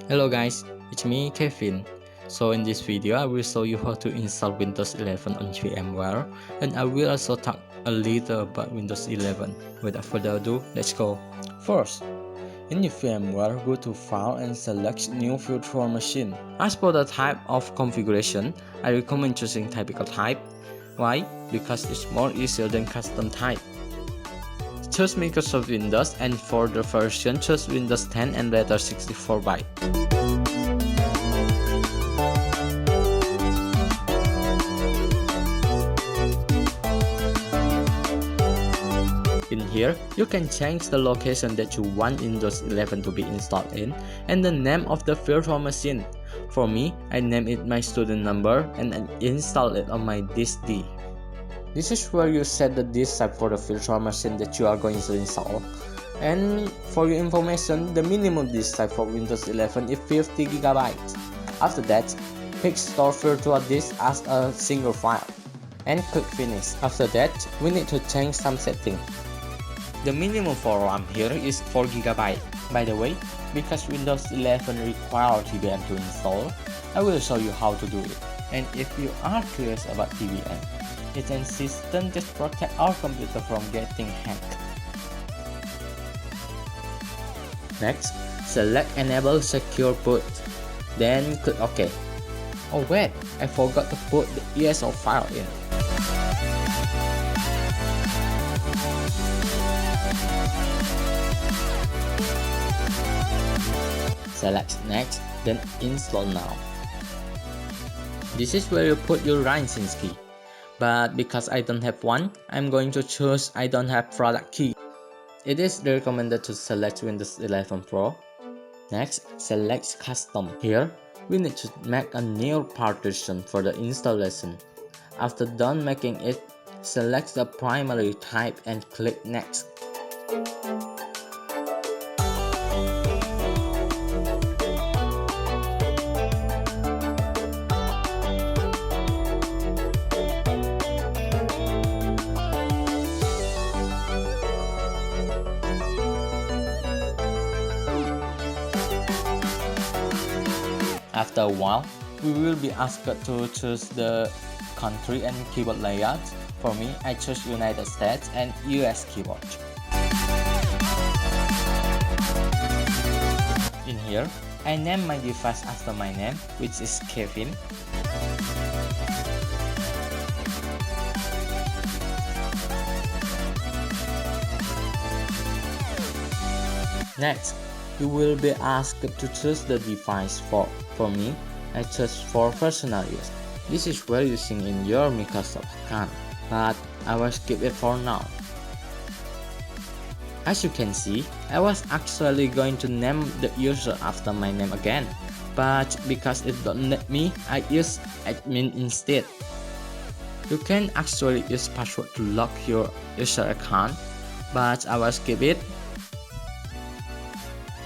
Hello guys, it's me Kevin. So in this video I will show you how to install Windows 11 on VMware, and I will also talk a little about Windows 11. Without further ado, let's go. First, in your VMware, go to File and select New Virtual Machine. As for the type of configuration, I recommend choosing typical type. Why? Because it's more easier than custom type. Choose Microsoft Windows, and for the version, choose Windows 10 and later 64-byte. In here, you can change the location that you want Windows 11 to be installed in and the name of the virtual machine. For me, I name it my student number and I install it on my disk D. This is where you set the disk type for the virtual machine that you are going to install. And for your information, the minimum disk type for Windows 11 is 50 GB. After that, pick Store Virtual Disk as a single file and click Finish. After that, we need to change some settings. The minimum for RAM here is 4 GB. By the way, because Windows 11 requires TBM to install, I will show you how to do it. And if you are curious about TBM, it's a system that protects our computer from getting hacked. Next, select Enable Secure Boot. Then click OK. Oh wait, I forgot to put the ESO file in. Select Next, then Install Now. This is where you put your license key. But because I don't have one, I'm going to choose I don't have product key. It is recommended to select Windows 11 Pro. Next, select Custom. Here, we need to make a new partition for the installation. After done making it, select the primary type and click Next. After a while, we will be asked to choose the country and keyboard layout. For me, I choose United States and US keyboard. In here, I name my device after my name, which is Kevin. Next, you will be asked to choose the device For me, I chose for personal use. This is where using in your Microsoft account, but I will skip it for now. As you can see, I was actually going to name the user after my name again, but because it don't let me, I use admin instead. You can actually use password to lock your user account, but I will skip it.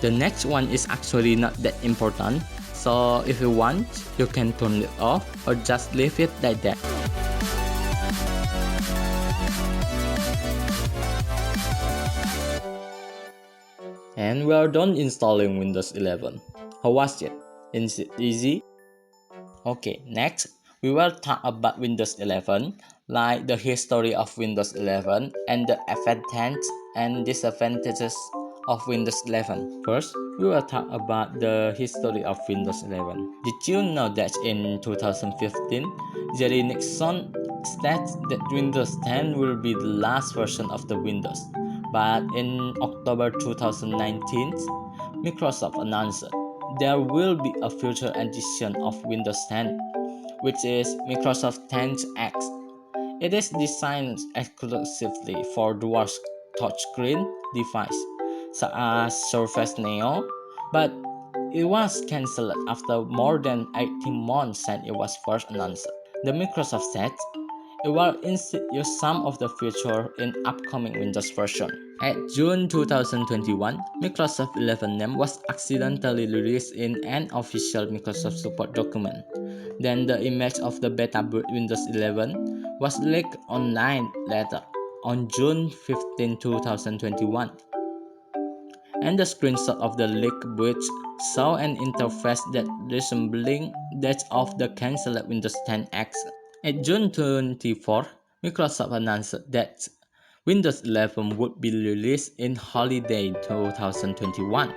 The next one is actually not that important, so if you want, you can turn it off or just leave it like that. And we are done installing Windows 11. How was it? Is it easy? Okay, next, we will talk about Windows 11, like the history of Windows 11 and the advantages and disadvantages of Windows 11. First, we will talk about the history of Windows 11. Did you know that in 2015, Jerry Nixon stated that Windows 10 will be the last version of the Windows? But in October 2019, Microsoft announced there will be a future edition of Windows 10, which is Microsoft 10X. It is designed exclusively for dual touchscreen device, such as Surface Neo, but it was cancelled after more than 18 months since it was first announced. The Microsoft said it will introduce some of the features in upcoming Windows version. At June 2021, Microsoft 11 name was accidentally released in an official Microsoft support document. Then the image of the beta boot Windows 11 was leaked online later on June 15, 2021. and the screenshot of the leak which saw an interface that resembling that of the cancelled Windows 10 X. At June 24, Microsoft announced that Windows 11 would be released in holiday 2021,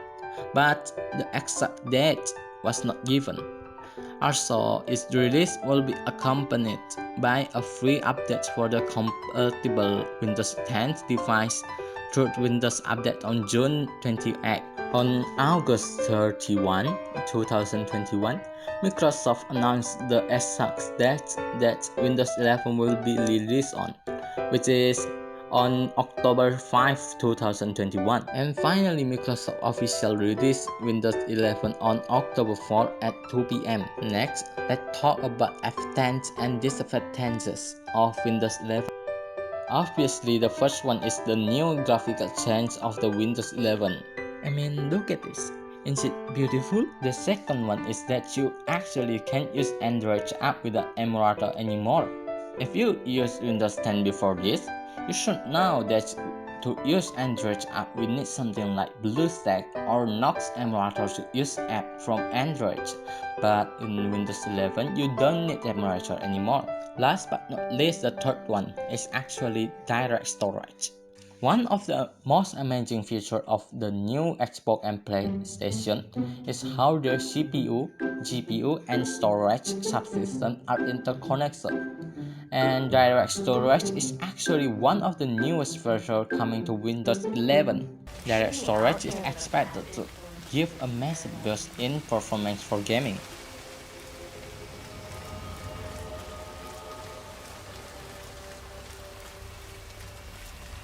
but the exact date was not given. Also, its release will be accompanied by a free update for the compatible Windows 10 device through Windows Update on June 28. On August 31, 2021, Microsoft announced the exact date that Windows 11 will be released on, which is on October 5, 2021. And finally, Microsoft officially released Windows 11 on October 4 at 2 p.m. Next, let's talk about advantages and disadvantages of Windows 11. Obviously, the first one is the new graphical change of the Windows 11. I mean, look at this. Isn't it beautiful? The second one is that you actually can't use Android app without emulator anymore. If you used Windows 10 before this, you should know that to use Android app we need something like BlueStack or Nox emulator to use app from Android. But in Windows 11, you don't need emulator anymore. Last but not least, the third one is actually direct storage. One of the most amazing features of the new Xbox and PlayStation is how their CPU, GPU, and storage subsystems are interconnected. And direct storage is actually one of the newest features coming to Windows 11. Direct storage is expected to give a massive boost in performance for gaming.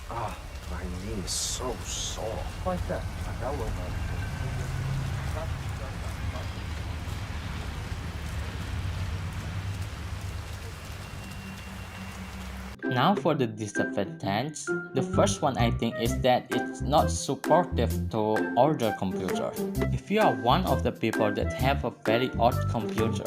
Ah, my knee is so sore. Like that. Like all over. Now for the disadvantage, the first one I think is that it's not supportive to older computer. If you are one of the people that have a very old computer,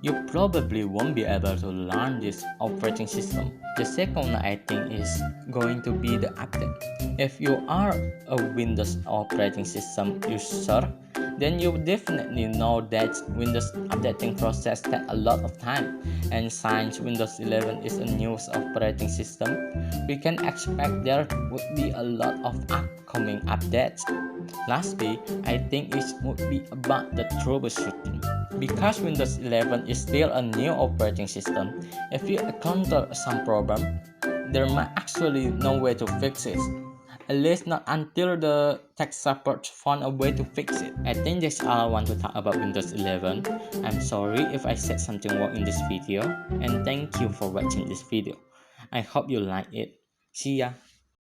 you probably won't be able to learn this operating system. The second one I think is going to be the update. If you are a Windows operating system user, then you definitely know that Windows updating process takes a lot of time, and since Windows 11 is a new operating system, we can expect there would be a lot of upcoming updates. Lastly, I think it would be about the troubleshooting. Because Windows 11 is still a new operating system, if you encounter some problem, there might actually no way to fix it. At least not until the tech support found a way to fix it. I think that's all I want to talk about Windows 11. I'm sorry if I said something wrong in this video, and thank you for watching this video. I hope you like it. See ya!